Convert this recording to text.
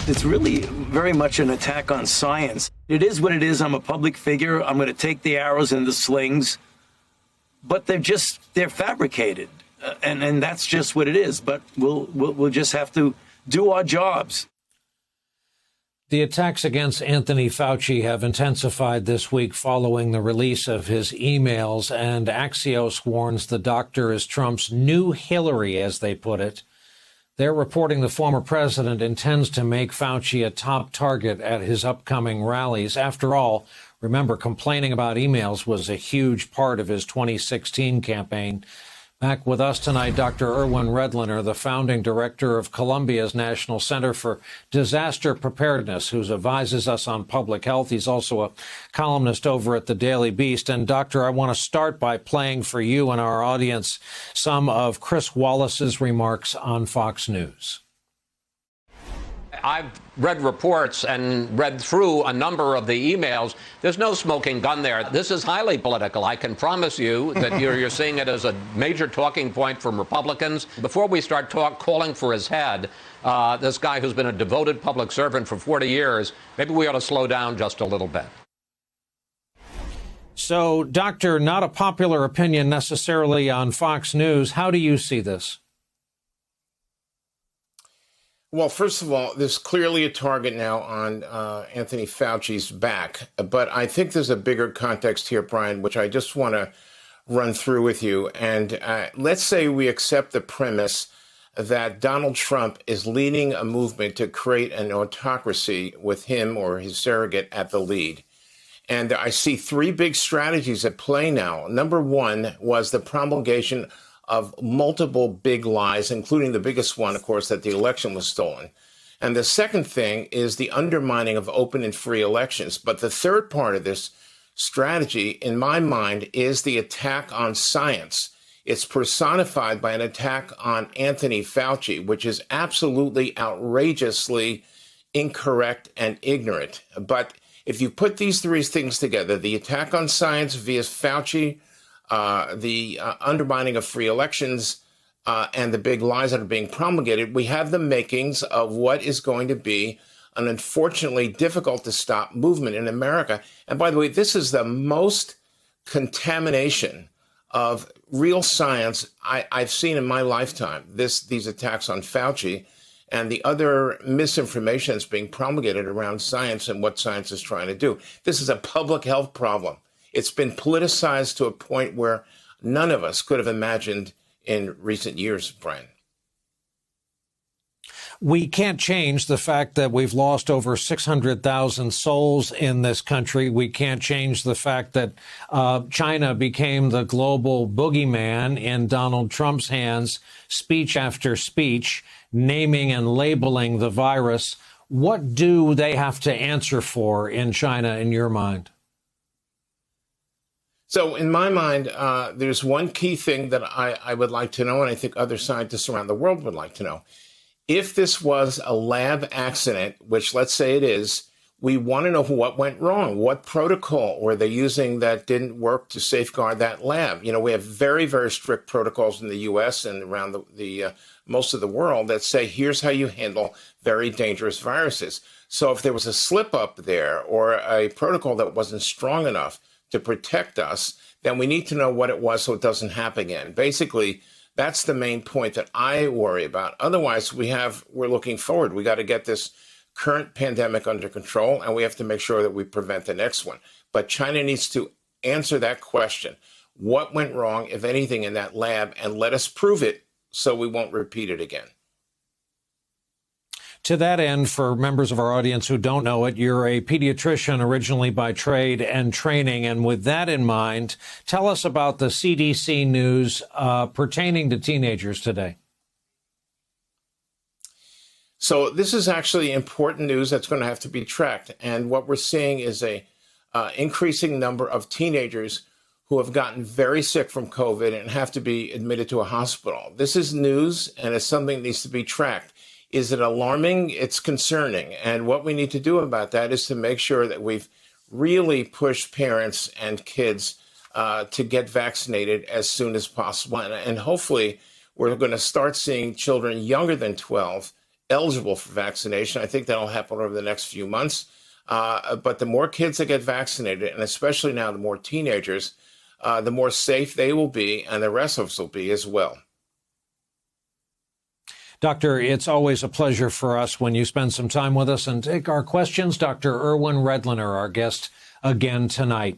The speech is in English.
It's really very much an attack on science. It is what it is. I'm a public figure. I'm going to take the arrows and the slings. But they're fabricated. And that's just what it is. But we'll just have to do our jobs. The attacks against Anthony Fauci have intensified this week following the release of his emails, and Axios warns the doctor is Trump's new Hillary, as they put it. They're reporting the former president intends to make Fauci a top target at his upcoming rallies. After all, remember, complaining about emails was a huge part of his 2016 campaign. Back with us tonight, Dr. Irwin Redlener, the founding director of Columbia's National Center for Disaster Preparedness, who advises us on public health. He's also a columnist over at the Daily Beast. And, Doctor, I want to start by playing for you and our audience some of Chris Wallace's remarks on Fox News. I've read reports and read through a number of the emails. There's no smoking gun there. This is highly political. I can promise you that you're seeing it as a major talking point from Republicans. Before we start calling for his head, this guy who's been a devoted public servant for 40 years, maybe we ought to slow down just a little bit. So, Doctor, not a popular opinion necessarily on Fox News. How do you see this? Well, first of all, there's clearly a target now on Anthony Fauci's back. But I think there's a bigger context here, Brian, which I just want to run through with you. And let's say we accept the premise that Donald Trump is leading a movement to create an autocracy with him or his surrogate at the lead. And I see three big strategies at play now. Number one was the promulgation of multiple big lies, including the biggest one, of course, that the election was stolen. And the second thing is the undermining of open and free elections. But the third part of this strategy, in my mind, is the attack on science. It's personified by an attack on Anthony Fauci, which is absolutely outrageously incorrect and ignorant. But if you put these three things together, the attack on science via Fauci, the undermining of free elections, and the big lies that are being promulgated, we have the makings of what is going to be an unfortunately difficult to stop movement in America. And by the way, this is the most contamination of real science I've seen in my lifetime. These attacks on Fauci and the other misinformation that's being promulgated around science and what science is trying to do. This is a public health problem. It's been politicized to a point where none of us could have imagined in recent years, Brian. We can't change the fact that we've lost over 600,000 souls in this country. We can't change the fact that China became the global boogeyman in Donald Trump's hands, speech after speech, naming and labeling the virus. What do they have to answer for in China, in your mind? So in my mind, there's one key thing that I would like to know, and I think other scientists around the world would like to know. If this was a lab accident, which let's say it is, we want to know what went wrong. What protocol were they using that didn't work to safeguard that lab? You know, we have very, very strict protocols in the U.S. and around the most of the world that say, here's how you handle very dangerous viruses. So if there was a slip up there or a protocol that wasn't strong enough to protect us, then we need to know what it was so it doesn't happen again. Basically, that's the main point that I worry about. Otherwise, we're looking forward. We got to get this current pandemic under control, and we have to make sure that we prevent the next one. But China needs to answer that question. What went wrong, if anything, in that lab, and let us prove it so we won't repeat it again. To that end, for members of our audience who don't know it, you're a pediatrician originally by trade and training. And with that in mind, tell us about the CDC news pertaining to teenagers today. So this is actually important news that's going to have to be tracked. And what we're seeing is a increasing number of teenagers who have gotten very sick from COVID and have to be admitted to a hospital. This is news, and it's something that needs to be tracked. Is it alarming? It's concerning. And what we need to do about that is to make sure that we've really pushed parents and kids to get vaccinated as soon as possible. And hopefully we're going to start seeing children younger than 12 eligible for vaccination. I think that'll happen over the next few months. But the more kids that get vaccinated, and especially now the more teenagers, the more safe they will be, and the rest of us will be as well. Doctor, it's always a pleasure for us when you spend some time with us and take our questions. Dr. Irwin Redlener, our guest again tonight.